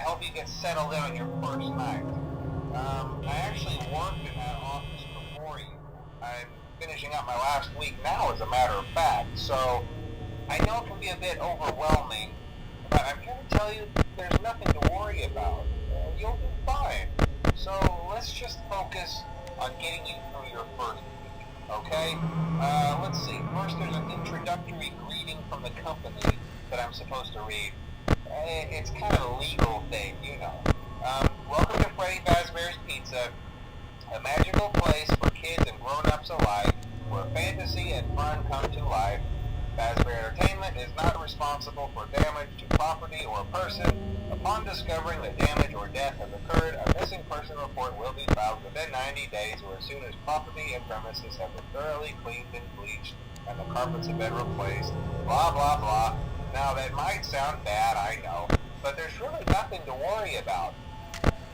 hope you get settled in on your first night. I actually worked in that office before you. I'm finishing up my last week now, as a matter of fact, so I know it can be a bit overwhelming, but I'm here to tell you there's nothing to worry about. You'll be fine. So let's just focus on getting you through your first week, okay? Let's see. First, there's an introductory greeting from the company that I'm supposed to read. It's kind of a legal thing, you know. Welcome to Freddy Fazbear's Pizza, a magical place for kids and grown-ups alike, where fantasy and fun come to life. Fazbear Entertainment is not responsible for damage to property or person. Upon discovering that damage or death has occurred, a missing person report will be filed within 90 days or as soon as property and premises have been thoroughly cleaned and bleached and the carpets have been replaced. Blah, blah, blah. Now, that might sound bad, I know, but there's really nothing to worry about.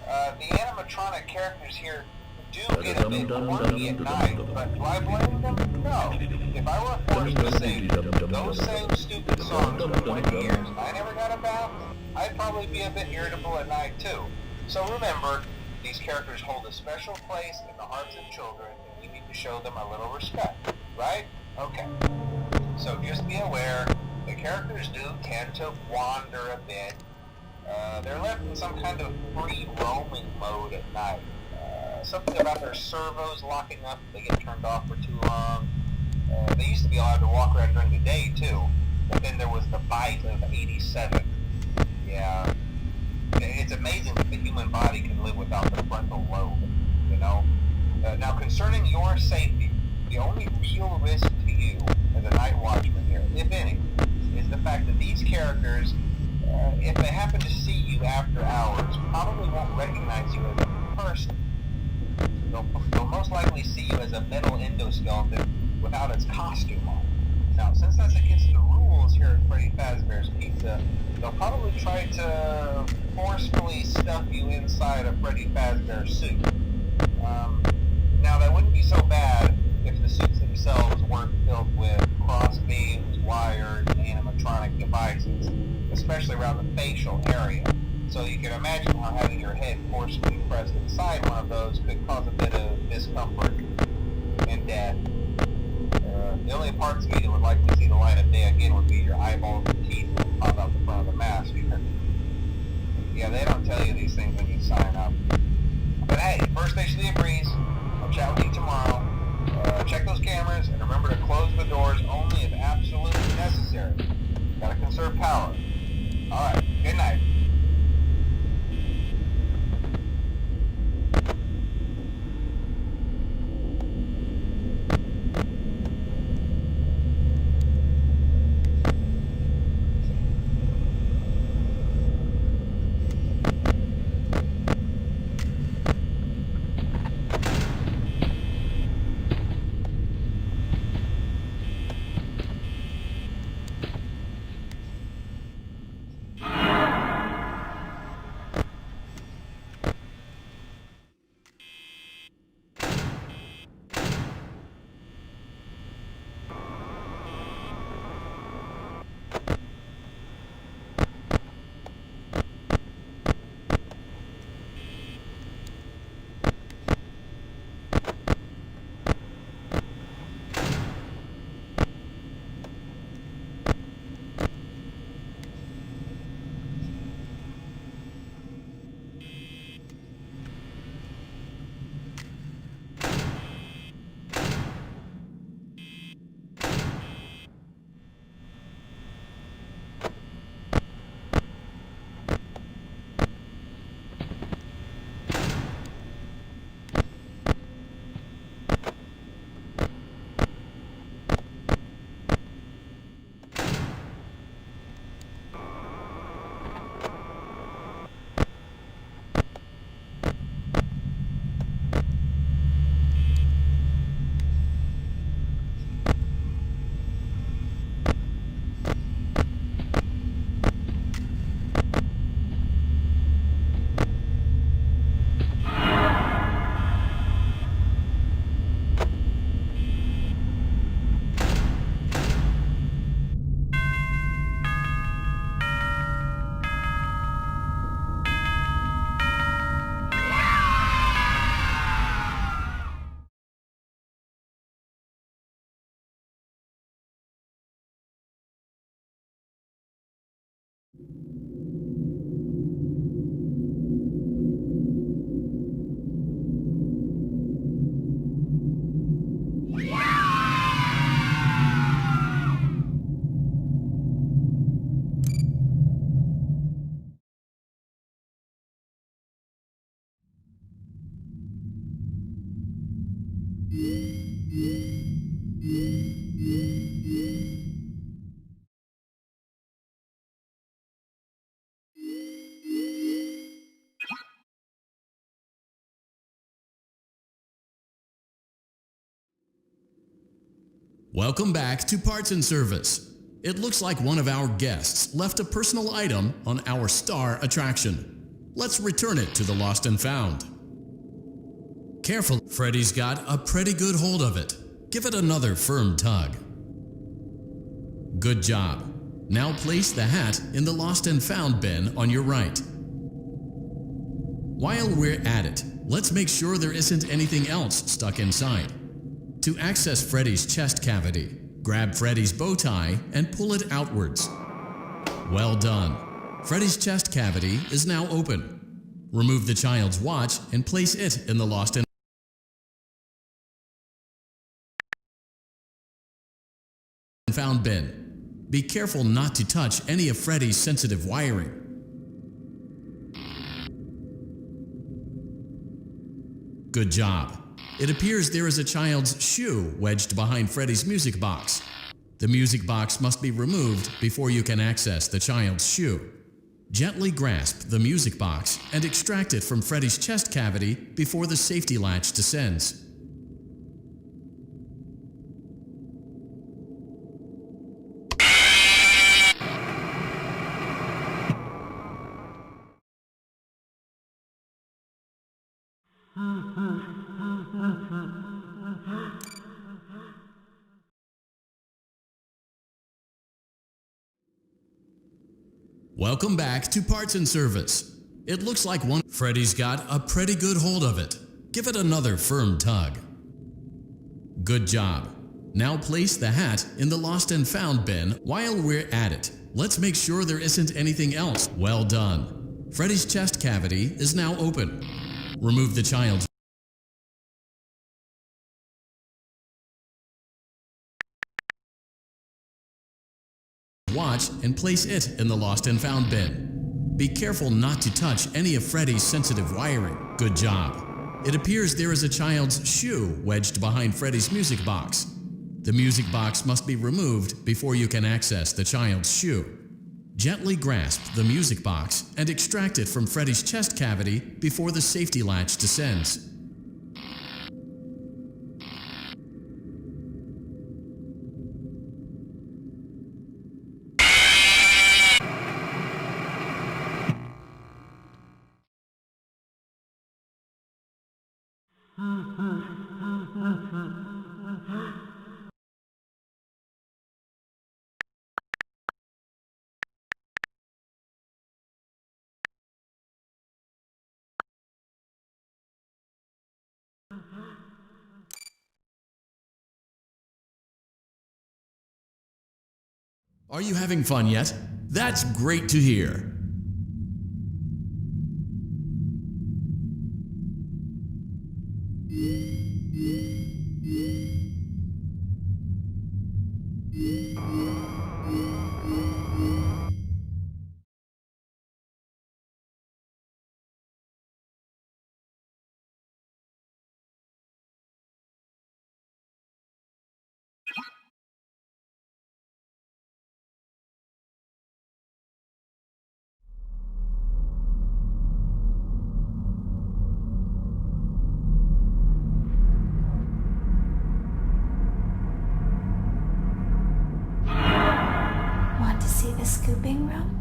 The animatronic characters here do get a bit quirky at night, but do I blame them? No. If I were forced to sing those same stupid songs for 20 years and I never got a bath, I'd probably be a bit irritable at night too. So remember, these characters hold a special place in the hearts of children, and we need to show them a little respect, right? Okay. So just be aware, the characters do tend to wander a bit. They're left in some kind of free roaming mode at night. Something about their servos locking up if they get turned off for too long. They used to be allowed to walk around during the day too, but then there was the bite of 87. Yeah, it's amazing that the human body can live without the frontal lobe, you know? Now, concerning your safety, the only real risk to you as a night watchman here, if any, is the fact that these characters, if they happen to see you after hours, probably won't recognize you as a person. They'll most likely see you as a metal endoskeleton without its costume on. Now, since that's against the rules here at Freddy Fazbear's Pizza, they'll probably try to forcefully stuff you inside a Freddy Fazbear suit. Now, that wouldn't be so bad if the suits themselves weren't filled with cross beams, wires, and animatronic devices, especially around the facial area. So you can imagine how having your head forcefully pressed inside one of those could cause a bit of discomfort and death. The only parts of you that would likely see the light of day again would be your eyeballs and teeth that pop out the front of the mask. Yeah, they don't tell you these things when you sign up. But hey, first station of the breeze. I'll chat with you tomorrow. Check those cameras and remember to close the doors only if absolutely necessary. Gotta conserve power. Alright, good night. Welcome back to Parts and Service. It looks like one of our guests left a personal item on our star attraction. Let's return it to the Lost and Found. Careful, Freddy's got a pretty good hold of it. Give it another firm tug. Good job. Now place the hat in the Lost and Found bin on your right. While we're at it, let's make sure there isn't anything else stuck inside. To access Freddy's chest cavity, grab Freddy's bow tie and pull it outwards. Well done. Freddy's chest cavity is now open. Remove the child's watch and place it in the Lost and Found bin. Be careful not to touch any of Freddy's sensitive wiring. Good job. It appears there is a child's shoe wedged behind Freddy's music box. The music box must be removed before you can access the child's shoe. Gently grasp the music box and extract it from Freddy's chest cavity before the safety latch descends. Welcome back to Parts and Service. It looks like Freddy's got a pretty good hold of it. Give it another firm tug. Good job. Now place the hat in the Lost and Found bin. While we're at it, let's make sure there isn't anything else. Well done. Freddy's chest cavity is now open. Remove the child's watch and place it in the Lost and Found bin. Be careful not to touch any of Freddy's sensitive wiring. Good job. It appears there is a child's shoe wedged behind Freddy's music box. The music box must be removed before you can access the child's shoe. Gently grasp the music box and extract it from Freddy's chest cavity before the safety latch descends. Are you having fun yet? That's great to hear. Want to see the scooping room?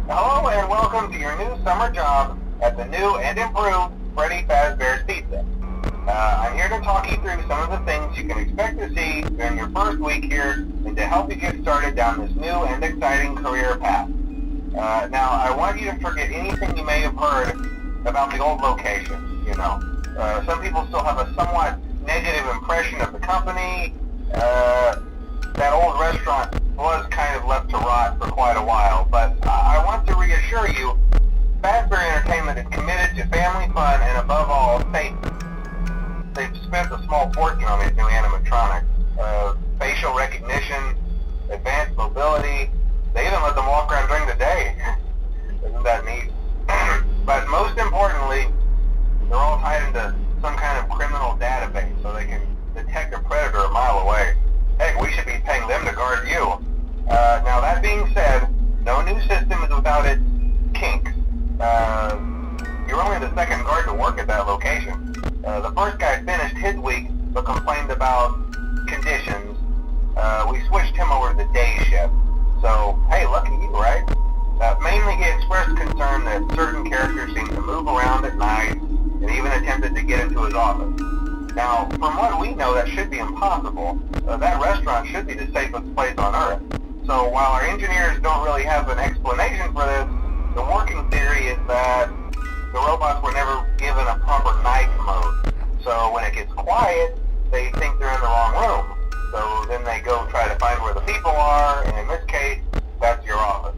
Hello and welcome to your new summer job at the new and improved Freddy Fazbear's Pizza. I'm here to talk you through some of the things you can expect to see during your first week here and to help you get started down this new and exciting career path. Now, I want you to forget anything you may have heard about the old location, you know. Some people still have a somewhat negative impression of the company. That old restaurant was kind of left to rot for quite a while, but I want to reassure you, Fazbear Entertainment is committed to family fun and above all, safety. They've spent a small fortune on these new animatronics. Facial recognition, advanced mobility. They even let them walk around during the day. Isn't that neat? But most importantly, they're all tied into some kind of criminal database so they can detect a predator a mile away. Heck, we should be paying them to guard you. Now that being said, no new system is without its kinks. You're only the second guard to work at that location. The first guy finished his week but complained about conditions. We switched him over to the day shift. So, hey, lucky you, right? Mainly he expressed concern that certain characters seem to move around at night and even attempted to get into his office. Now, from what we know, that should be impossible. That restaurant should be the safest place on Earth. So while our engineers don't really have an explanation for this, the working theory is that the robots were never given a proper night mode. So when it gets quiet, they think they're in the wrong room. So then they go try to find where the people are, and in this case, that's your office.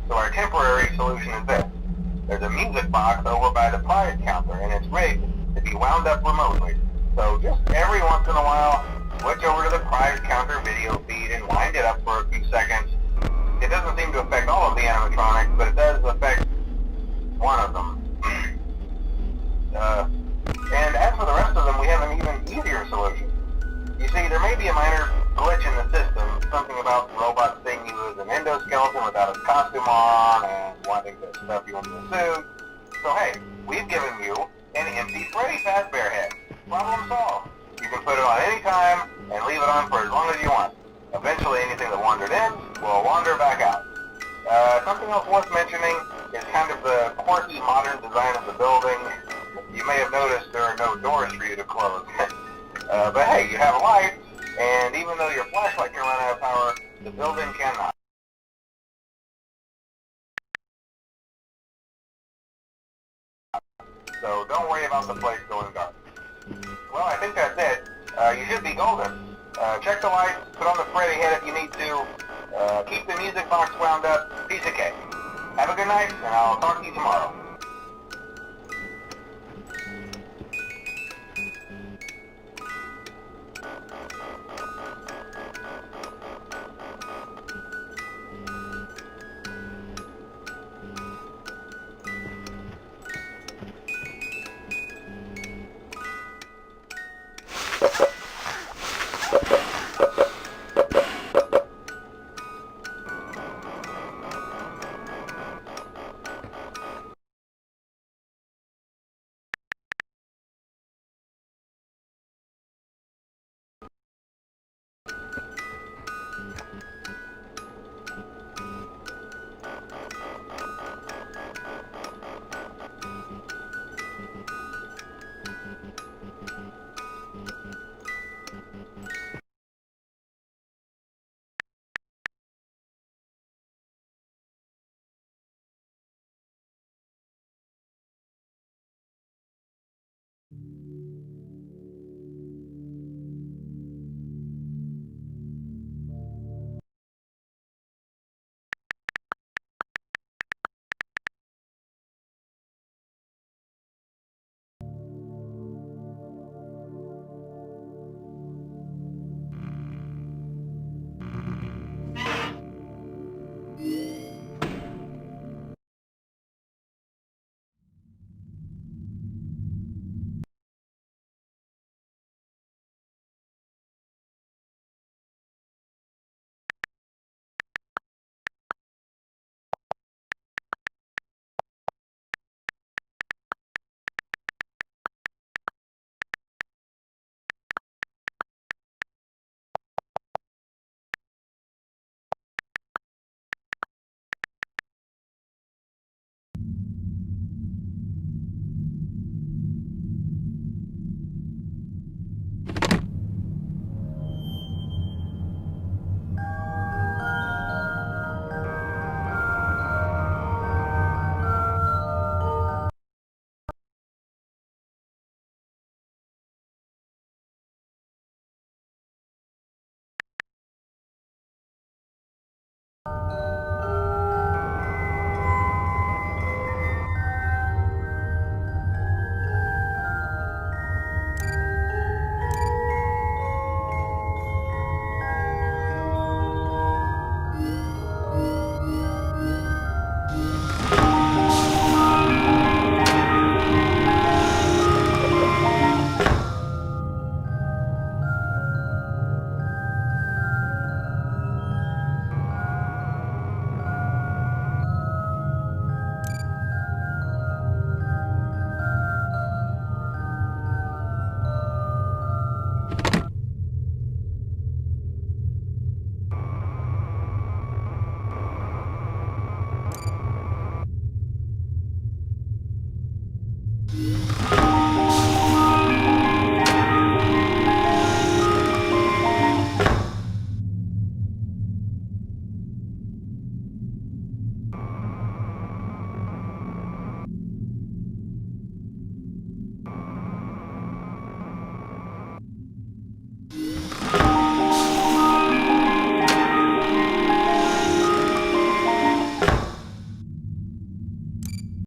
So our temporary solution is this. There's a music box over by the prize counter, and it's rigged to be wound up remotely. So just every once in a while, switch over to the prize counter video feed and wind it up for a few seconds. It doesn't seem to affect all of the animatronics, but it does affect one of them. And as for the rest of them, we have an even easier solution. You see, there may be a minor glitch in the system, something about the robot seeing you as an endoskeleton without a costume on and wanting to stuff you into a suit. So hey, we've given you an empty Freddy Fazbear head. Problem solved. You can put it on any time and leave it on for as long as you want. Eventually anything that wandered in will wander back out. Something else worth mentioning is kind of the quirky modern design of the building. You may have noticed there are no doors for you to close. But hey, you have a light, and even though your flashlight can run out of power, the building cannot. So don't worry about the place going dark. Well, I think that's it. You should be golden. Check the lights, put on the Freddy head if you need to, keep the music box wound up, piece of cake. Have a good night, and I'll talk to you tomorrow.